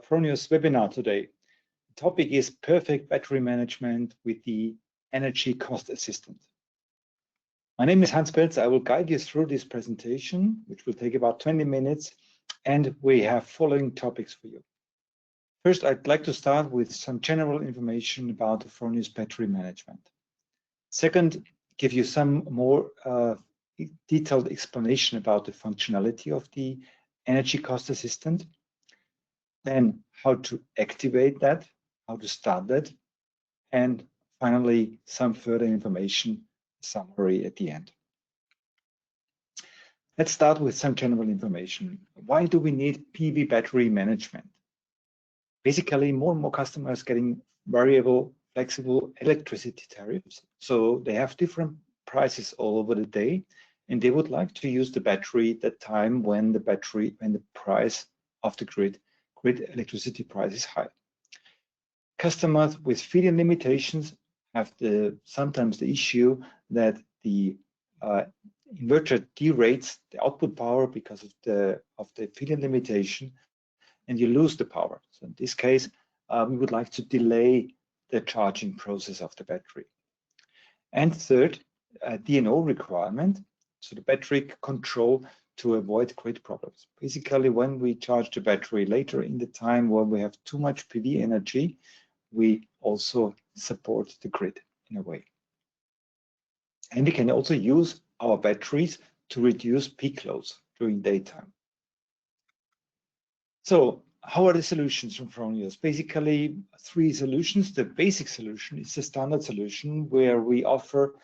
Fronius webinar today. The topic is perfect battery management with the energy cost assistant. My name is Hans Pelz. I will guide you through this presentation, which will take about 20 minutes, and we have following topics for you. First, I'd like to start with some general information about the Fronius battery management. Second, give you some more detailed explanation about the functionality of the energy cost assistant. Then how to activate that, how to start that, and finally some further information summary at the end. Let's start with some general information. Why do we need PV battery management? Basically, more and more customers getting variable, flexible electricity tariffs. So they have different prices all over the day, and they would like to use the battery at that time when the price of the grid electricity price is high. Customers with feed-in limitations have sometimes the issue that the inverter derates the output power because of the feed-in limitation, and you lose the power. So in this case, we would like to delay the charging process of the battery. And third, DNO requirement, so the battery control to avoid grid problems. Basically, when we charge the battery later in the time when we have too much PV energy, we also support the grid in a way. And we can also use our batteries to reduce peak loads during daytime. So how are the solutions from Fronius? Basically, three solutions. The basic solution is the standard solution where we offer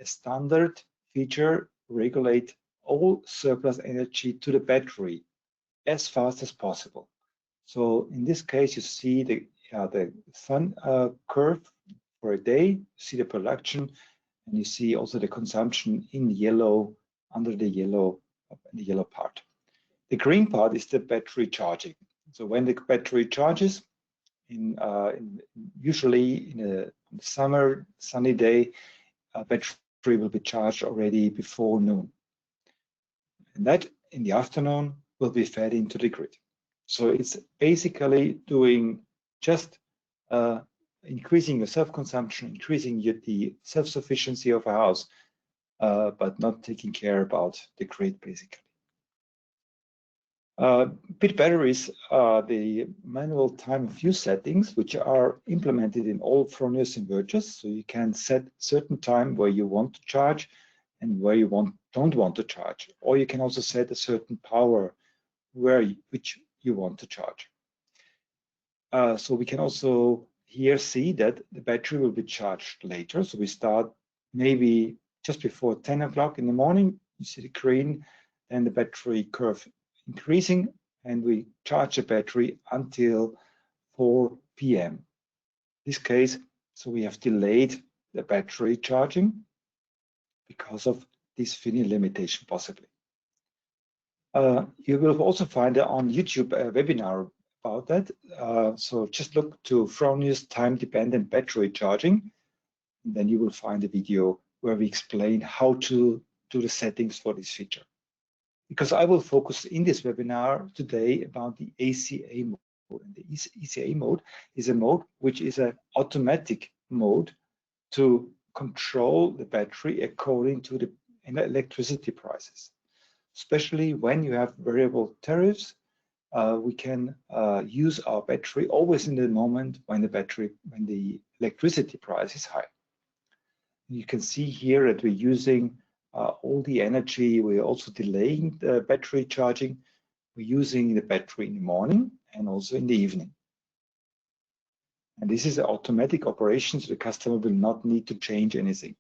a standard feature, regulate all surplus energy to the battery as fast as possible. So in this case, you see the sun curve for a day, you see the production, and you see also the consumption in yellow, under the yellow part. The green part is the battery charging. So when the battery charges, usually in a summer sunny day, battery will be charged already before noon. And that in the afternoon will be fed into the grid. So it's basically doing just increasing your self-consumption, increasing the self-sufficiency of a house, but not taking care about the grid basically. Bit batteries are the manual time of use settings, which are implemented in all Fronius inverters. So you can set certain time where you want to charge and where you don't want to charge, or you can also set a certain power which you want to charge. So we can also here see that the battery will be charged later. So we start maybe just before 10 o'clock in the morning. You see the green, and the battery curve increasing, and we charge the battery until 4 p.m. In this case, so we have delayed the battery charging because of this feed-in limitation possibly. You will also find on YouTube a webinar about that. So just look to Fronius time-dependent battery charging, and then you will find a video where we explain how to do the settings for this feature. Because I will focus in this webinar today about the ACA mode. And the ACA mode is a mode which is an automatic mode to control the battery according to the electricity prices. Especially when you have variable tariffs, we can use our battery always in the moment when the electricity price is high. You can see here that we're using all the energy. We're also delaying the battery charging. We're using the battery in the morning and also in the evening. And this is an automatic operation, so the customer will not need to change anything.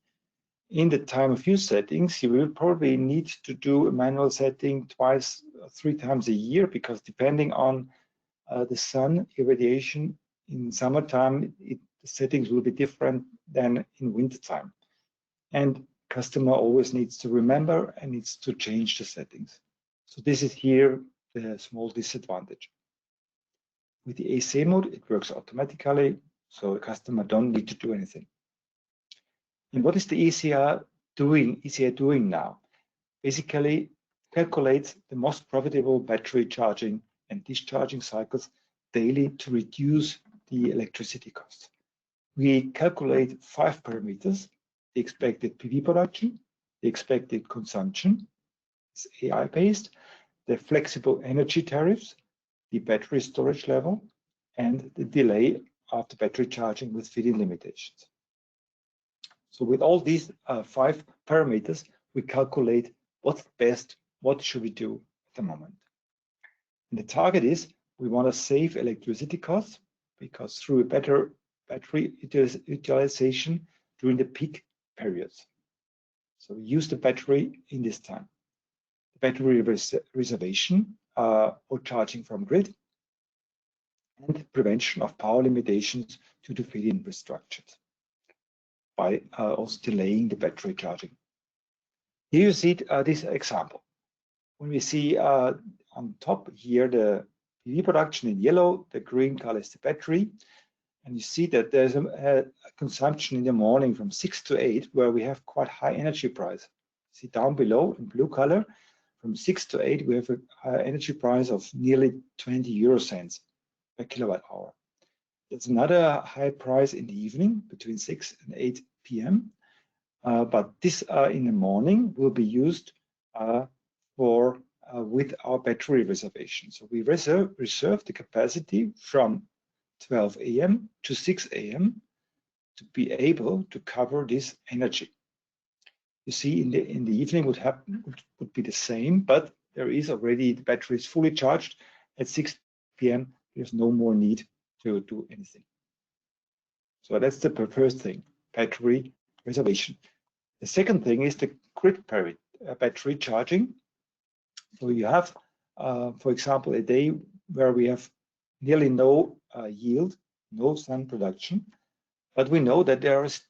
In the time of use settings, you will probably need to do a manual setting twice, 3 times a year, because depending on the sun irradiation in summertime, the settings will be different than in wintertime. And customer always needs to remember and needs to change the settings. So this is here the small disadvantage. With the ACA mode, it works automatically, so the customer don't need to do anything. And what is the ECA doing now? Basically, calculates the most profitable battery charging and discharging cycles daily to reduce the electricity costs. We calculate 5 parameters: the expected PV production, the expected consumption, it's AI-based, the flexible energy tariffs, the battery storage level, and the delay after battery charging with feed-in limitations. So with all these 5 parameters, we calculate what's best, what should we do at the moment. And the target is we want to save electricity costs, because through a better battery utilization during the peak periods. So we use the battery in this time. The battery reservation or charging from grid, and prevention of power limitations due to feed-in restrictions by also delaying the battery charging. Here you see this example. When we see on top here the PV production in yellow, the green color is the battery, and you see that there's a consumption in the morning from 6 to 8 where we have quite high energy price. See down below in blue color, from 6 to 8 we have a energy price of nearly 20 euro cents per kilowatt hour. That's another high price in the evening between 6 and 8 p.m. But this in the morning will be used with our battery reservation. So we reserve the capacity from 12 a.m. to 6 a.m. to be able to cover this energy. You see, in the evening would be the same, but there is already the battery is fully charged at 6 p.m. There's no more need to do anything. So that's the first thing, battery reservation. The second thing is the grid battery charging. So you have, for example, a day where we have nearly no yield, no sun production, but we know that there's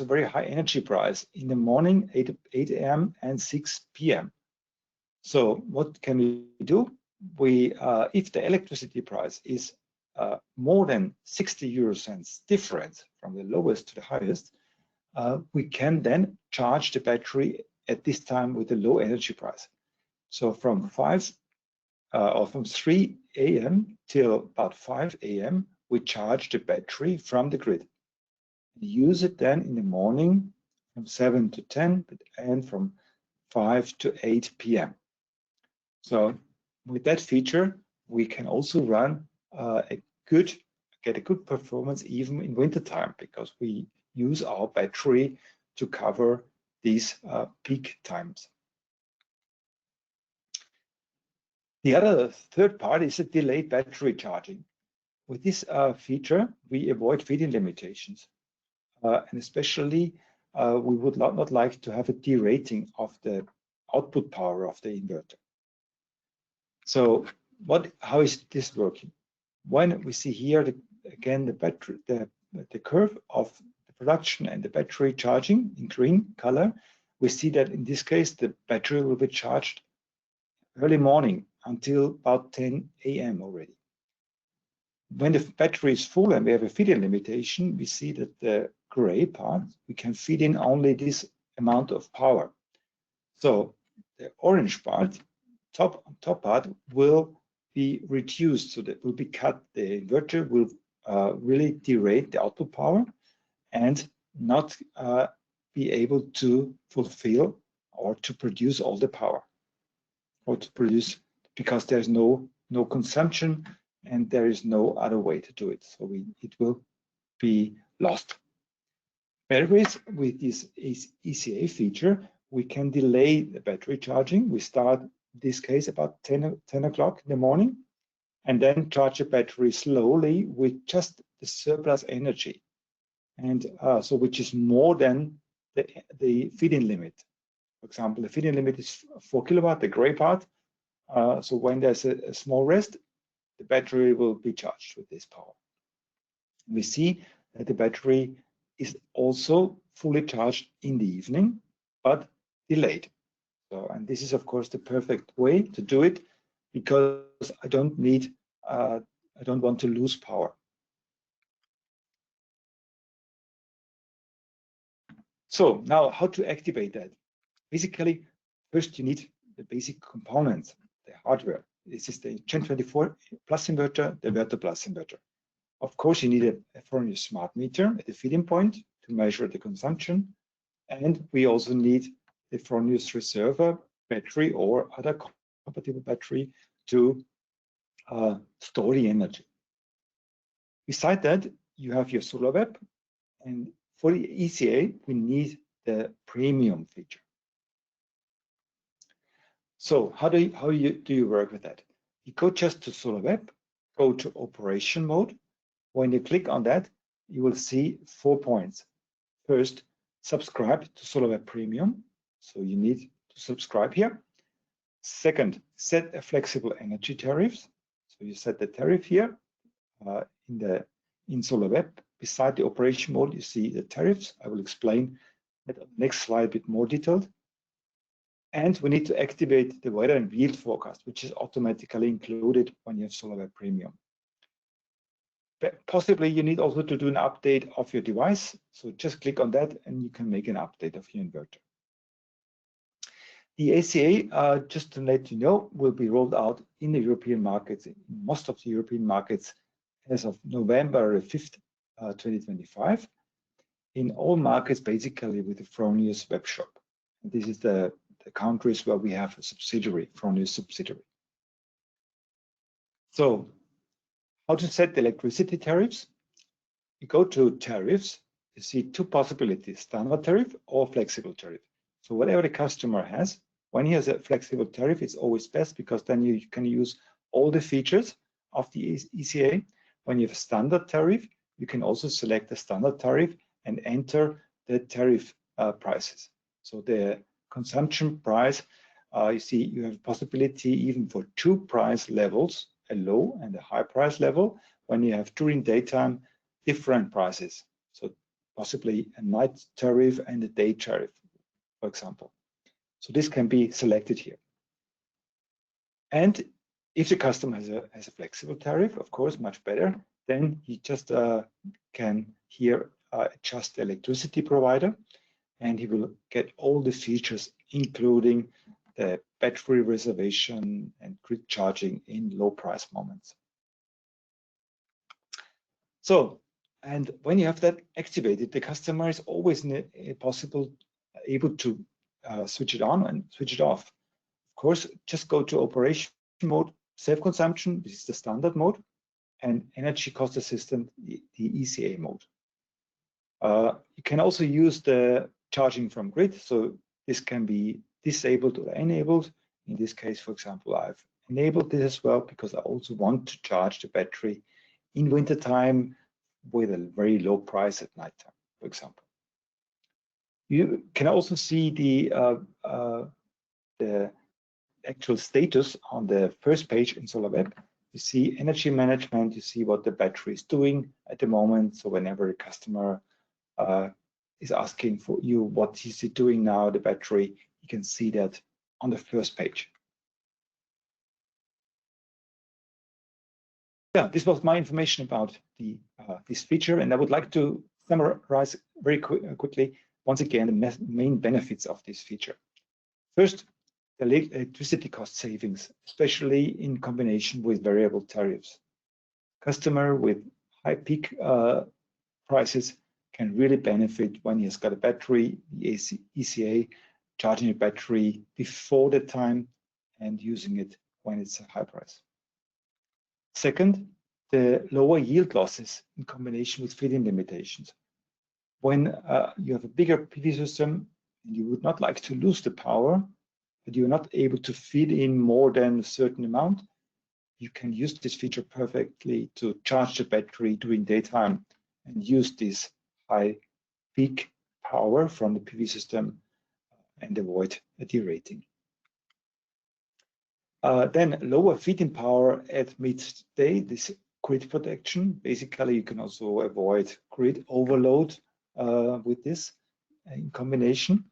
a very high energy price in the morning, 8 a.m. and 6 p.m. So what can we do? If the electricity price is more than 60 euro cents difference from the lowest to the highest, we can then charge the battery at this time with a low energy price. So from 3 a.m. till about 5 a.m. we charge the battery from the grid. We use it then in the morning from 7 to 10 and from 5 to 8 p.m. So with that feature, we can also run get a good performance even in wintertime, because we use our battery to cover these peak times. The other third part is a delayed battery charging. With this feature, we avoid feed-in limitations, and especially we would not like to have a derating of the output power of the inverter. So how is this working? When we see here again the curve of the production and the battery charging in green color, we see that in this case the battery will be charged early morning until about 10 a.m. already. When the battery is full and we have a feed-in limitation, we see that the gray part, we can feed in only this amount of power. So the orange part, top part, will be reduced, so that will be cut. The inverter will really derate the output power and not be able to fulfill or to produce all the power, or to produce, because there's no consumption and there is no other way to do it. So it will be lost. Batteries with this ECA feature, we can delay the battery charging. We start in this case about 10 o'clock in the morning, and then charge the battery slowly with just the surplus energy, and so which is more than the feed-in limit. For example, the feed-in limit is 4 kilowatt, the gray part. So when there's a small rest, the battery will be charged with this power. We see that the battery is also fully charged in the evening, but delayed. So, and this is of course the perfect way to do it, because I don't want to lose power. So now how to activate that? Basically, first you need the basic components, the hardware. This is the Gen 24 plus inverter, the Verter plus inverter. Of course, you need a Fronius smart meter at the feeding point to measure the consumption. And we also need the Fronius reservoir battery or other compatible battery to store the energy. Beside that, you have your SolarWeb, and for the ECA, we need the premium feature. So how do you work with that? You go just to SolarWeb, go to operation mode. When you click on that, you will see 4 points. First, subscribe to SolarWeb Premium. So you need to subscribe here. Second, set a flexible energy tariffs. So you set the tariff here in SolarWeb. Beside the operation mode, you see the tariffs. I will explain that on the next slide a bit more detailed. And we need to activate the weather and yield forecast, which is automatically included when you have SolarWeb Premium. But possibly you need also to do an update of your device. So just click on that and you can make an update of your inverter. The ACA, just to let you know, will be rolled out in the European markets, in most of the European markets as of November 5th, 2025, in all markets basically with the Fronius web shop. And this is the countries where we have a subsidiary, Fronius subsidiary. So how to set the electricity tariffs? You go to tariffs, you see two possibilities, standard tariff or flexible tariff. So whatever the customer has, when he has a flexible tariff, it's always best because then you can use all the features of the ECA. When you have a standard tariff, you can also select the standard tariff and enter the tariff prices. So the consumption price, you see you have a possibility even for two price levels, a low and a high price level, when you have during daytime different prices. So possibly a night tariff and a day tariff, for example. So this can be selected here. And if the customer has a flexible tariff, of course, much better, then he just can here adjust the electricity provider, and he will get all the features, including the battery reservation and grid charging in low price moments. So, and when you have that activated, the customer is always able to switch it on and switch it off. Of course, just go to operation mode, self-consumption, this is the standard mode, and energy cost assistant, the ECA mode. You can also use the charging from grid, so this can be disabled or enabled. In this case, for example, I've enabled this as well because I also want to charge the battery in wintertime with a very low price at nighttime, for example. You can also see the actual status on the first page in SolarWeb. You see energy management, you see what the battery is doing at the moment. So whenever a customer is asking for you, what is it doing now, the battery, you can see that on the first page. Yeah, this was my information about this feature, and I would like to summarize very quickly, once again, the main benefits of this feature. First, the electricity cost savings, especially in combination with variable tariffs. Customer with high peak prices can really benefit when he has got a battery, the ECA, charging a battery before the time and using it when it's a high price. Second, the lower yield losses in combination with feed-in limitations. When you have a bigger PV system and you would not like to lose the power, but you're not able to feed in more than a certain amount, you can use this feature perfectly to charge the battery during daytime and use this high peak power from the PV system and avoid a derating. Then lower feed-in power at midday, this grid protection. Basically, you can also avoid grid overload with this in combination.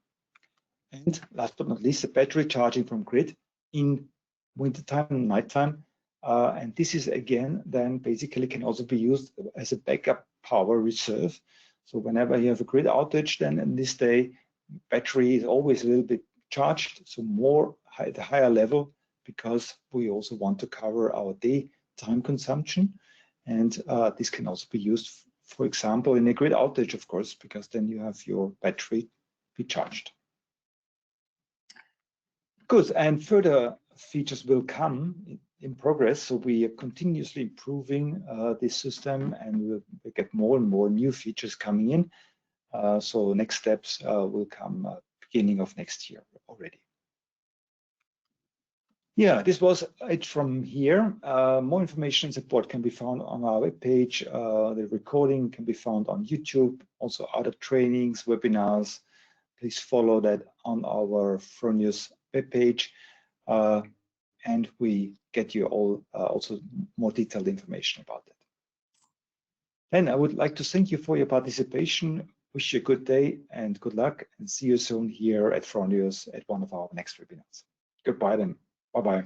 And last but not least, the battery charging from grid in wintertime and nighttime. And this is again, then basically can also be used as a backup power reserve. So whenever you have a grid outage, then in this day, battery is always a little bit charged. So more at a higher level because we also want to cover our day time consumption. And this can also be used, for example, in a grid outage, of course, because then you have your battery recharged. Good, and further features will come in progress. So we are continuously improving this system, and we'll get more and more new features coming in. So next steps will come beginning of next year already. Yeah, this was it from here. More information and support can be found on our webpage. The recording can be found on YouTube, also other trainings, webinars. Please follow that on our Fronius webpage, and we get you all also more detailed information about it. Then I would like to thank you for your participation. Wish you a good day and good luck, and see you soon here at Fronius at one of our next webinars. Goodbye then. Bye-bye.